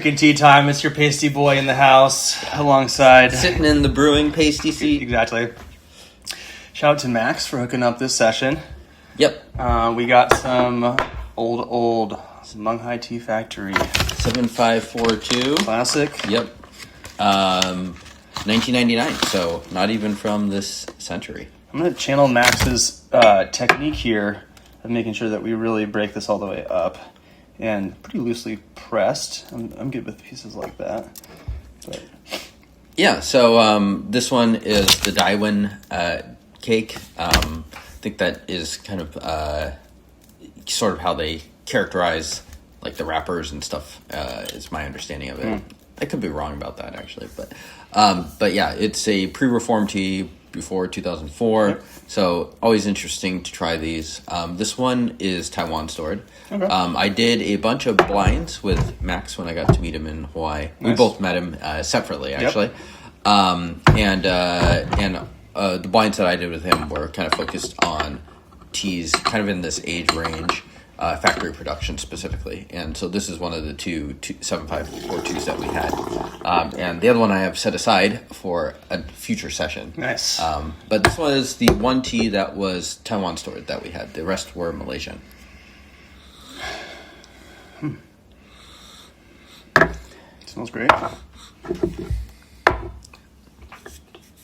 drinking tea time. It's your pasty boy in the house alongside... Sitting in the brewing pasty seat. Exactly. Shout out to Max for hooking up this session. Yep. We got some old Menghai Tea Factory. 7542. Classic. Yep. 1999, so not even from this century. I'm going to channel Max's technique here of making sure that we really break this all the way up. And pretty loosely pressed. I'm good with pieces like that. But. Yeah, so this one is the Dawen cake. I think that is kind of sort of how they characterize like the wrappers and stuff. Is my understanding of it. I could be wrong about that actually, but yeah, it's a pre-reformed tea before 2004. Yep. So always interesting to try these. This one is Taiwan stored. Okay. I did a bunch of blinds with Max when I got to meet him in Hawaii. Nice. We both met him separately, actually. Yep. And the blinds that I did with him were kind of focused on teas, kind of in this age range, factory production specifically. And so this is one of the two 7542s that we had. And the other one I have set aside for a future session. Nice. But this one is the one tea that was Taiwan stored that we had. The rest were Malaysian. Smells great.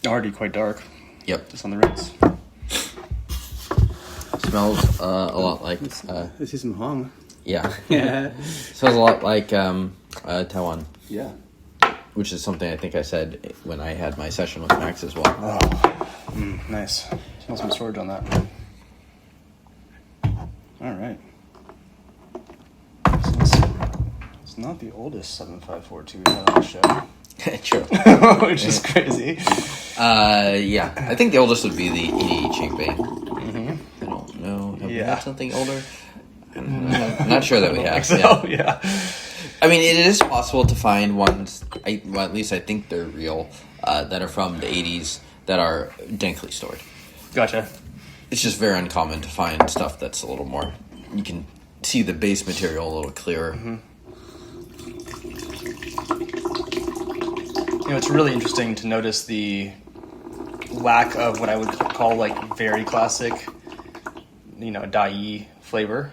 Already quite dark. Yep. Just on the rinse. Smells a lot like... I see some hong. Yeah. Smells a lot like Taiwan. Yeah. Which is something I think I said when I had my session with Max as well. Oh, nice. Smells some storage on that. All right. It's not the oldest 7542 we had on the show. True. Which is crazy. Yeah. I think the oldest would be the 88 Ching Bei. I don't know. Have we had something older? I'm not sure that we have. So, yeah. I mean, it is possible to find ones, well, at least I think they're real, that are from the 80s that are dankly stored. Gotcha. It's just very uncommon to find stuff that's a little more, you can see the base material a little clearer. Mm-hmm. You know, it's really interesting to notice the lack of what I would call like very classic, dai flavor.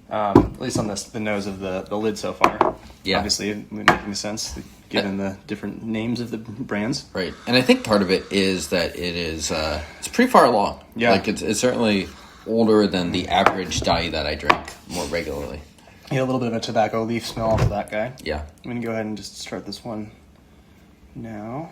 At least on the nose of the lid so far. Yeah. Obviously, it would make sense given the different names of the brands. Right. And I think part of it is that it is, it's pretty far along. Yeah. Like it's certainly older than the average dai that I drink more regularly. Yeah, a little bit of a tobacco leaf smell for that guy. Yeah. I'm going to go ahead and just start this one now.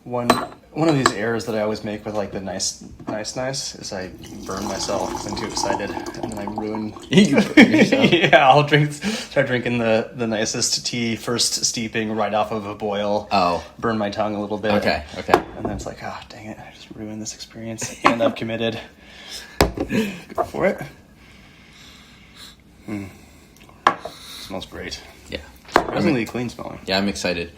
One of these errors that I always make with like the nice is I burn myself because I'm too excited and then I ruin. You burn yourself. Yeah, I'll start drinking the nicest tea first steeping right off of a boil. Oh. Burn my tongue a little bit. Okay. And then it's like, dang it, I just ruined this experience and I'm committed. Go for it. Smells great. Yeah. Surprisingly clean smelling. Yeah, I'm excited.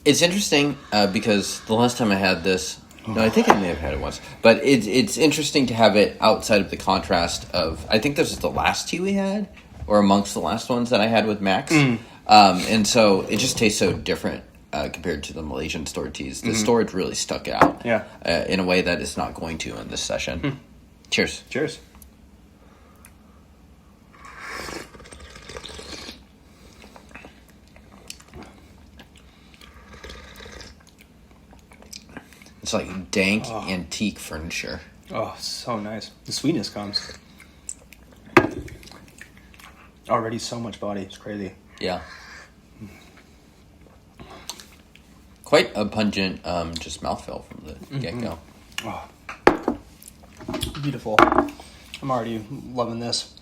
It's interesting because the last time I had this, no, I think I may have had it once, but it's interesting to have it outside of the contrast of, I think this is the last tea we had, or amongst the last ones that I had with Max. And so it just tastes so different compared to the Malaysian stored teas. The storage really stuck out in a way that it's not going to in this session. Cheers. Cheers. It's like dank antique furniture. Oh, so nice. The sweetness comes. Already so much body. It's crazy. Yeah. Quite a pungent just mouthfeel from the get-go. Oh. Beautiful. I'm already loving this.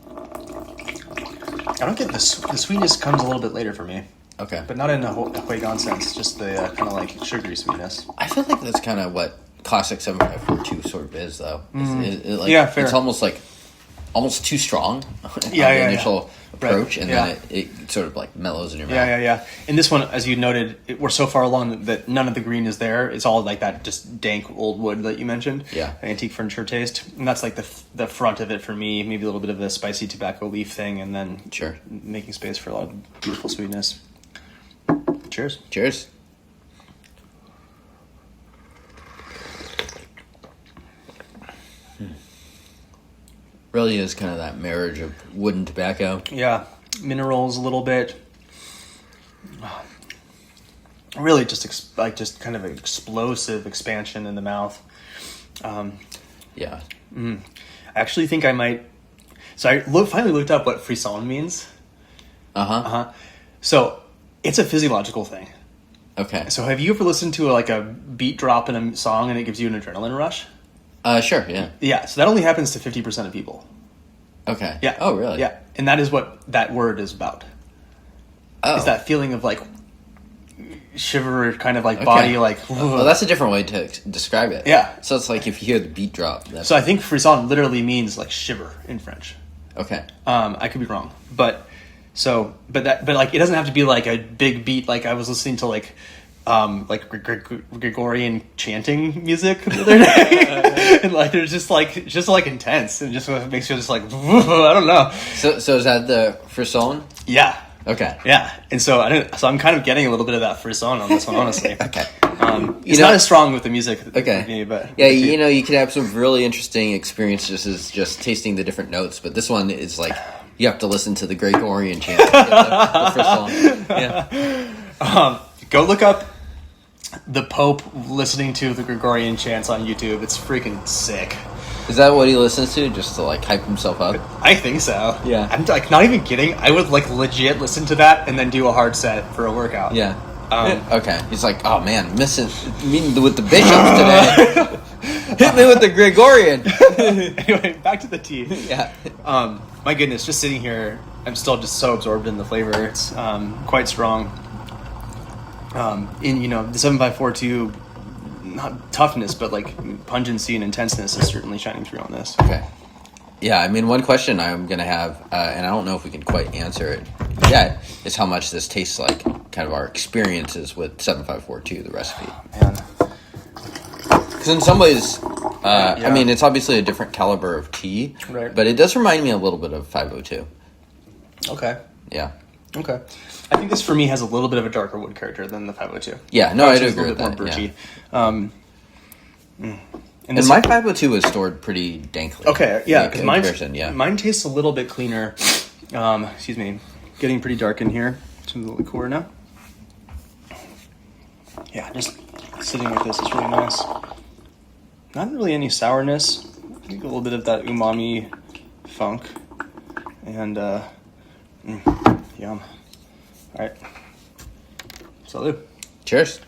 I don't get the sweetness comes a little bit later for me. Okay. But not in a Huigan sense, just the kind of like sugary sweetness. I feel like that's kind of what classic 7542 sort of is, though. Yeah, fair. It's almost like almost too strong on the initial approach, and then it sort of like mellows in your mouth. Yeah. And this one, as you noted, we're so far along that none of the green is there. It's all like that just dank old wood that you mentioned. Yeah. Antique furniture taste. And that's like the front of it for me. Maybe a little bit of a spicy tobacco leaf thing, and then making space for a lot of beautiful sweetness. Cheers. Cheers. Really is kind of that marriage of wood and tobacco. Yeah, minerals a little bit. Really, just kind of an explosive expansion in the mouth. Yeah. I actually think I might. So I finally looked up what frisson means. So it's a physiological thing. Okay. So have you ever listened to a beat drop in a song and it gives you an adrenaline rush? Sure, yeah. Yeah, so that only happens to 50% of people. Okay. Yeah. Oh, really? Yeah, and that is what that word is about. Oh. It's that feeling of shiver, kind of body, Well, that's a different way to describe it. Yeah. So it's like if you hear the beat drop. So I think frisson literally means shiver in French. Okay. I could be wrong, but it doesn't have to be a big beat. I was listening to Gregorian chanting music the other day, and there's just intense, and just makes you just I don't know. So is that the frisson? Yeah. Okay. Yeah, and so I'm kind of getting a little bit of that frisson on this one, honestly. Okay. It's not as strong with the music. Okay. For me, but yeah, you could have some really interesting experiences just tasting the different notes, but this one is you have to listen to the Gregorian chant. The frisson. Yeah. Go look up the Pope listening to the Gregorian chants on YouTube. It's freaking sick. Is that what he listens to, just to hype himself up? I think so. Yeah. I'm not even kidding. I would legit listen to that and then do a hard set for a workout. Yeah. Okay. He's like, oh man, meeting with the bishops today. Hit me with the Gregorian. Anyway, back to the tea. Yeah. My goodness, just sitting here, I'm still just so absorbed in the flavor. It's quite strong. The 7542, not toughness, but pungency and intenseness is certainly shining through on this. Okay. Yeah, I mean, one question I'm going to have, and I don't know if we can quite answer it yet, is how much this tastes like kind of our experiences with 7542, the recipe. Man. Because in some ways, I mean, it's obviously a different caliber of tea, right, but it does remind me a little bit of 502. Okay. Yeah. Okay. I think this for me has a little bit of a darker wood character than the 502. Yeah, no, I do agree with that. A little bit more birchy. Yeah. And my 502 is stored pretty dankly. Okay, yeah, because mine mine tastes a little bit cleaner. Excuse me, getting pretty dark in here. Some of the liqueur now. Yeah, just sitting with this is really nice. Not really any sourness. I think a little bit of that umami funk. And, yum. All right. Salud. Cheers.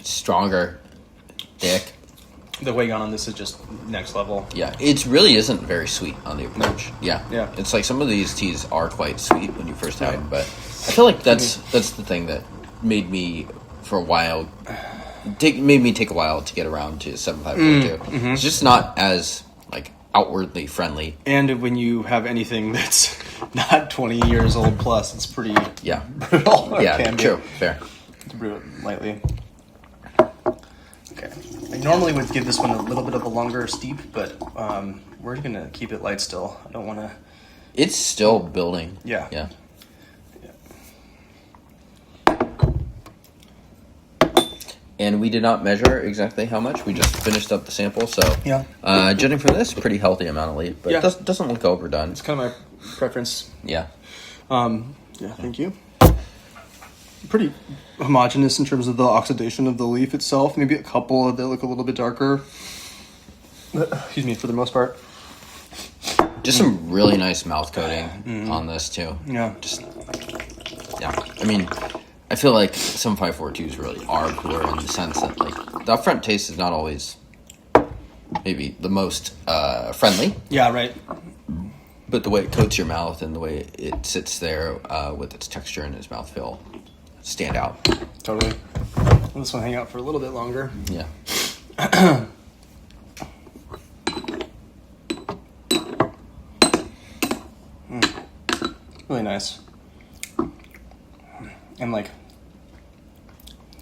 Stronger, thick. The Wagon on this is just next level. Yeah, it really isn't very sweet on the approach. Yeah, yeah. It's some of these teas are quite sweet when you first have them, but I feel like that's the thing that made me for a while made me take a while to get around to 7542. Mm-hmm. It's just not as outwardly friendly. And when you have anything that's not 20 years old plus, it's pretty brutal. Yeah, true, fair. To brew it lightly. Okay. I normally would give this one a little bit of a longer steep, but we're gonna keep it light still. I don't want to. It's still building. Yeah. Yeah. And we did not measure exactly how much. We just finished up the sample, so judging from this, pretty healthy amount of leaf, but it doesn't look overdone. It's kind of my preference. Yeah. Thank you. Pretty homogeneous in terms of the oxidation of the leaf itself. Maybe a couple that look a little bit darker. Excuse me, for the most part. Just some really nice mouth coating on this too. Yeah. I mean, I feel like some 542s really are cooler in the sense that the upfront taste is not always maybe the most friendly. Yeah, right. But the way it coats your mouth and the way it sits there with its texture and its mouthfeel stand out. Totally. This one hang out for a little bit longer. Yeah. Really nice. And like,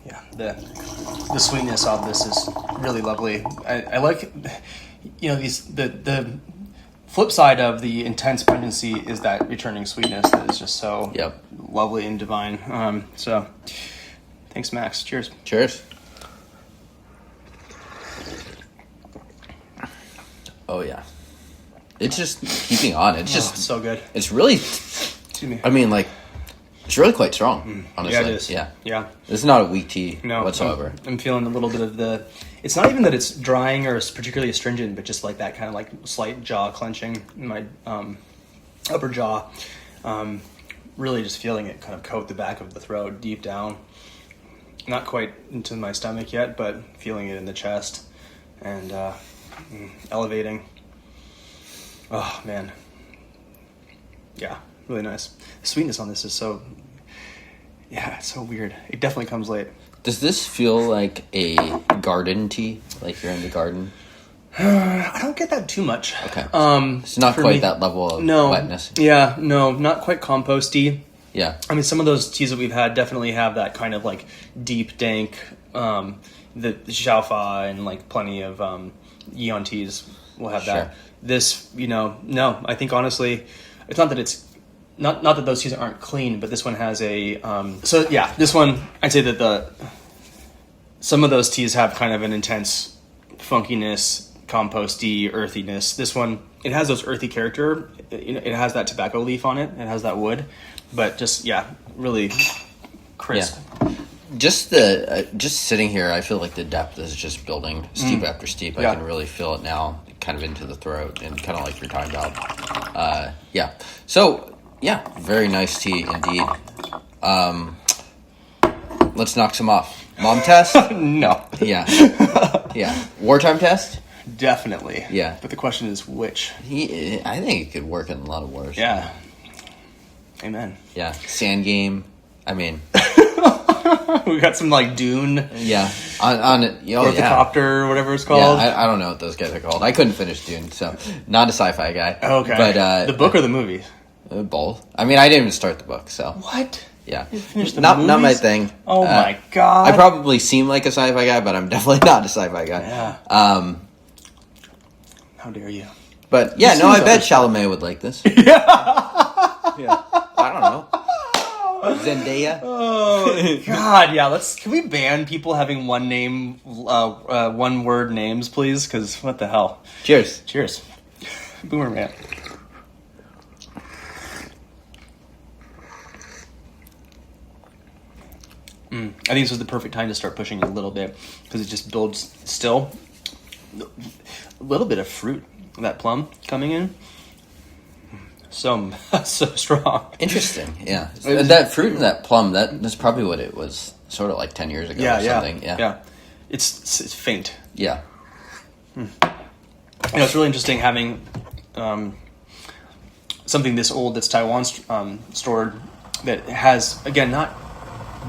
yeah, the sweetness of this is really lovely. I like, the flip side of the intense pungency is that returning sweetness that is just so lovely and divine. So thanks, Max. Cheers. Cheers. Oh yeah. It's just keeping on. It's just so good. It's really, Excuse me. I mean, like, it's really quite strong, honestly. Yeah, it is. Yeah. Yeah. It's not a weak tea No, whatsoever. I'm feeling a little bit of the. It's not even that it's drying or particularly astringent, but just like that kind of like slight jaw clenching in my upper jaw. Really just feeling it kind of coat the back of the throat deep down. Not quite into my stomach yet, but feeling it in the chest and elevating. Oh man. Yeah, really nice. The sweetness on this is so. Yeah, it's so weird. It definitely comes late. Does this feel like a garden tea? Like you're in the garden? I don't get that too much. Okay. It's not quite that level of wetness. Yeah, no, not quite composty. Yeah. I mean, some of those teas that we've had definitely have that kind of like deep, dank, the xiaofa and like plenty of Yeon teas will have that. Sure. This, no, I think honestly, it's not that it's not that those teas aren't clean, but this one has a this one I'd say that some of those teas have kind of an intense funkiness, composty, earthiness. This one, it has those earthy character. It has that tobacco leaf on it. It has that wood, but just really crisp. Yeah. Just sitting here, I feel like the depth is just building steep after steep. Yeah. I can really feel it now, kind of into the throat, and kind of like you're talking about. Yeah. So yeah, very nice tea indeed. Let's knock some off. Mom test? No. Yeah. Yeah. Wartime test? Definitely. Yeah. But the question is which? I think it could work in a lot of wars. Yeah. Amen. Yeah. Sand game. I mean. We got some like Dune. Yeah. On it. Oh, the copter or whatever it's called. Yeah, I don't know what those guys are called. I couldn't finish Dune, so not a sci-fi guy. Okay. But the book or the movie? Both. I mean, I didn't even start the book, so. What? Yeah. You finished the not movies? my thing. Oh my god. I probably seem like a sci-fi guy, but I'm definitely not a sci-fi guy. Yeah. How dare you? But yeah, no, I bet Chalamet would like this. Yeah. I don't know. Zendaya. Oh god, yeah. Can we ban people having one name, one word names, please? Because what the hell? Cheers. Cheers. Boomer man. I think this is the perfect time to start pushing it a little bit because it just builds still a little bit of fruit. That plum coming in, so strong. Interesting, yeah. That fruit and that plum, that's probably what it was sort of like 10 years ago or something. Yeah. It's faint. Yeah. It's really interesting having something this old that's Taiwan stored that has, again, not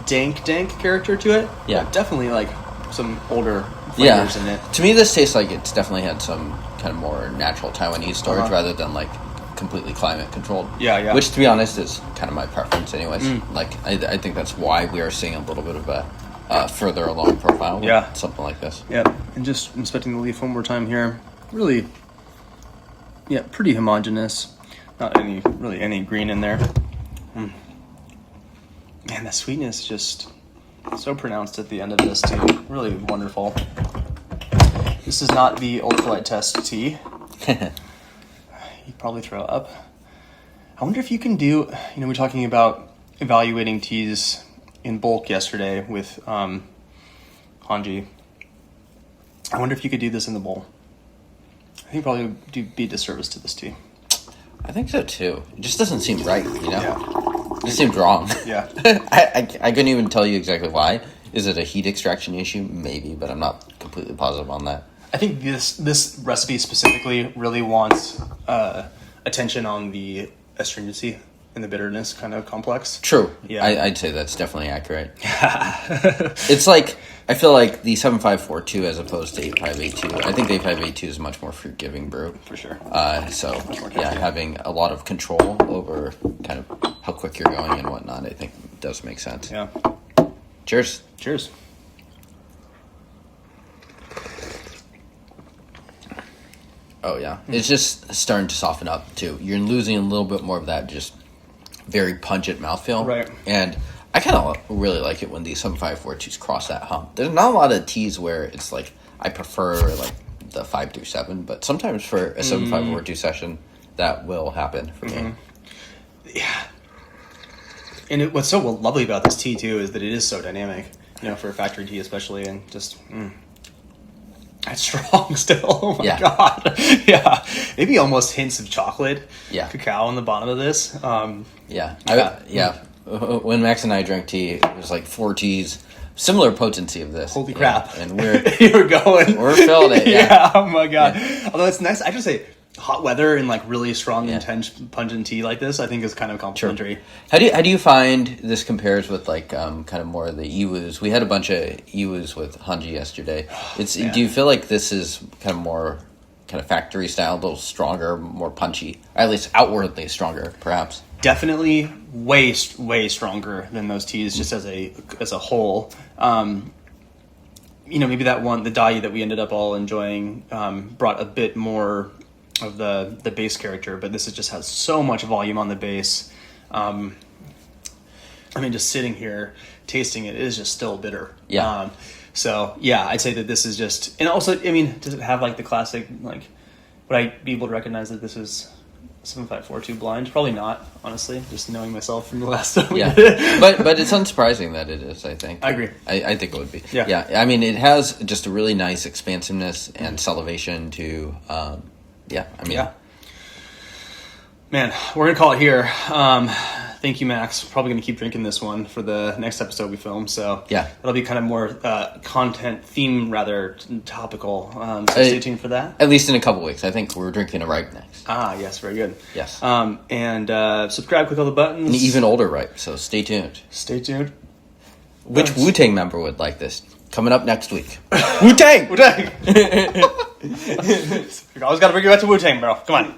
dank character to it. Yeah. But definitely like some older flavors in it. To me, this tastes like it's definitely had some kind of more natural Taiwanese storage rather than like completely climate controlled. Yeah. Which, to be honest, is kind of my preference, anyways. Like, I think that's why we are seeing a little bit of a further along profile. With something like this. Yeah, and just inspecting the leaf one more time here. Really, pretty homogeneous. Not any green in there. Man, the sweetness is just so pronounced at the end of this too. Really wonderful. This is not the ultralight test tea. You'd probably throw up. I wonder if you can do, we were talking about evaluating teas in bulk yesterday with Hanji. I wonder if you could do this in the bowl. I think probably would be a disservice to this tea. I think so too. It just doesn't seem right, Yeah. It seemed wrong. Yeah. I couldn't even tell you exactly why. Is it a heat extraction issue? Maybe, but I'm not completely positive on that. I think this recipe specifically really wants attention on the astringency and the bitterness kind of complex. True. Yeah. I'd say that's definitely accurate. It's like I feel like the 7542 as opposed to 8582. I think the 8582 is a much more forgiving brew. For sure. So yeah, having a lot of control over kind of how quick you're going and whatnot, I think does make sense. Yeah. Cheers. Cheers. Oh yeah, it's just starting to soften up too. You're losing a little bit more of that just very pungent mouthfeel. Right. And I kind of really like it when these 7542s cross that hump. There's not a lot of teas where it's like I prefer like the 5-7, but sometimes for a 7542 session that will happen for me. Yeah. And what's so lovely about this tea too is that it is so dynamic, you know, for a factory tea especially, and just it's strong still. Oh my god. Yeah. Maybe almost hints of chocolate. Yeah. Cacao on the bottom of this. When Max and I drank tea, it was like 4 teas, similar potency of this. Holy crap. And we're you're going. We're feeling it. Yeah. Oh my god. Yeah. Although it's nice, I should say hot weather and like really strong, intense, pungent tea like this, I think is kind of complimentary. Sure. How do you find this compares with like kind of more of the Iwus? We had a bunch of Iwus with Hanji yesterday. Do you feel like this is kind of more kind of factory style, a little stronger, more punchy, or at least outwardly stronger, perhaps? Definitely way stronger than those teas, just as a whole. You know, maybe that one, the Dai that we ended up all enjoying, brought a bit more of the base character, but this just has so much volume on the base. I mean, just sitting here tasting it is just still bitter. Yeah. So yeah, I'd say that this is just, and also, I mean, does it have like the classic, like, would I be able to recognize that this is 7542 blind? Probably not, honestly, just knowing myself from the last time we did it. but it's unsurprising that it is, I think. I agree. I think it would be. Yeah. I mean, it has just a really nice expansiveness and salivation to, Man, we're going to call it here. Thank you, Max. Probably going to keep drinking this one for the next episode we film. So yeah, it'll be kind of more content theme, rather topical. So stay tuned for that. At least in a couple weeks. I think we're drinking a ripe next. Yes, very good. Yes. And subscribe, click all the buttons. An even older ripe, so stay tuned. Stay tuned. Which Wu-Tang member would like this? Coming up next week. Wu-Tang! Wu-Tang! I always got to bring you back to Wu-Tang, bro. Come on.